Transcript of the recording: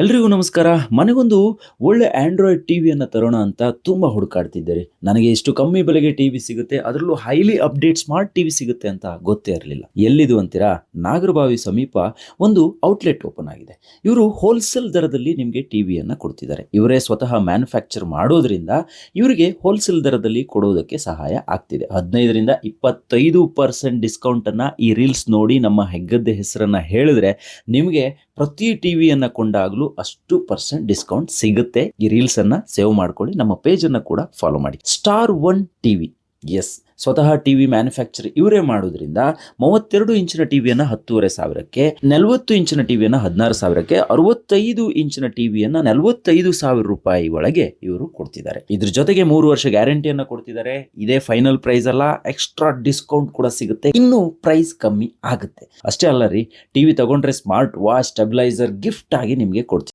ಎಲ್ರಿಗೂ ನಮಸ್ಕಾರ. ಮನೆಗೊಂದು ಒಳ್ಳೆ ಆಂಡ್ರಾಯ್ಡ್ ಟಿವಿಯನ್ನು ತರೋಣ ಅಂತ ತುಂಬ ಹುಡುಕಾಡ್ತಿದ್ದೆ. ನನಗೆ ಇಷ್ಟು ಕಮ್ಮಿ ಬೆಲೆಗೆ ಟಿವಿ ಸಿಗುತ್ತೆ, ಅದರಲ್ಲೂ ಹೈಲಿ ಅಪ್ಡೇಟ್ ಸ್ಮಾರ್ಟ್ ಟಿವಿ ಸಿಗುತ್ತೆ ಅಂತ ಗೊತ್ತೇ ಇರಲಿಲ್ಲ. ಎಲ್ಲಿದು ಅಂತೀರಾ? ನಾಗರಬಾವಿ ಸಮೀಪ ಒಂದು ಔಟ್ಲೆಟ್ ಓಪನ್ ಆಗಿದೆ. ಇವರು ಹೋಲ್ಸೇಲ್ ದರದಲ್ಲಿ ನಿಮಗೆ ಟಿವಿಯನ್ನು ಕೊಡ್ತಿದ್ದಾರೆ. ಇವರೇ ಸ್ವತಃ ಮ್ಯಾನುಫ್ಯಾಕ್ಚರ್ ಮಾಡೋದ್ರಿಂದ ಇವರಿಗೆ ಹೋಲ್ಸೇಲ್ ದರದಲ್ಲಿ ಕೊಡೋದಕ್ಕೆ ಸಹಾಯ ಆಗ್ತಿದೆ. 15ರಿಂದ 25% ಡಿಸ್ಕೌಂಟನ್ನು ಈ ರೀಲ್ಸ್ ನೋಡಿ ನಮ್ಮ ಹೆಗ್ಗದ್ದೆ ಹೆಸರನ್ನು ಹೇಳಿದ್ರೆ ನಿಮಗೆ ಪ್ರತಿ ಟಿವಿಯನ್ನು ಕೊಂಡಾಗಲೂ ಅಷ್ಟು % ಡಿಸ್ಕೌಂಟ್ ಸಿಗುತ್ತೆ. ಈ ರೀಲ್ಸ್ ಅನ್ನ ಸೇವ್ ಮಾಡ್ಕೊಳ್ಳಿ, ನಮ್ಮ ಪೇಜ್ ಅನ್ನ ಕೂಡ ಫಾಲೋ ಮಾಡಿ. ಸ್ಟಾರ್ ಒನ್ ಟಿವಿ, ಎಸ್, ಸ್ವತಃ ಟಿವಿ ಮ್ಯಾನುಫ್ಯಾಕ್ಚರ್ ಇವರೇ ಮಾಡೋದ್ರಿಂದ 32 ಇಂಚಿನ ಟಿವಿಯನ್ನು 10,500ಕ್ಕೆ, 40 ಇಂಚಿನ ಟಿವಿಯನ್ನು 16,000ಕ್ಕೆ, 65 ಇಂಚಿನ ಟಿವಿಯನ್ನು 45,000 ರೂಪಾಯಿ ಒಳಗೆ ಇವರು ಕೊಡ್ತಿದ್ದಾರೆ. ಇದ್ರ ಜೊತೆಗೆ 3 ವರ್ಷ ಗ್ಯಾರಂಟಿಯನ್ನು ಕೊಡ್ತಿದ್ದಾರೆ. ಇದೇ ಫೈನಲ್ ಪ್ರೈಸ್ ಅಲ್ಲ, ಎಕ್ಸ್ಟ್ರಾ ಡಿಸ್ಕೌಂಟ್ ಕೂಡ ಸಿಗುತ್ತೆ, ಇನ್ನು ಪ್ರೈಸ್ ಕಮ್ಮಿ ಆಗುತ್ತೆ. ಅಷ್ಟೇ ಅಲ್ಲ ರೀ, ಟಿವಿ ತಗೊಂಡ್ರೆ ಸ್ಮಾರ್ಟ್ ವಾಚ್, ಸ್ಟೆಬಿಲೈಸರ್ ಗಿಫ್ಟ್ ಆಗಿ ನಿಮಗೆ ಕೊಡ್ತೀವಿ.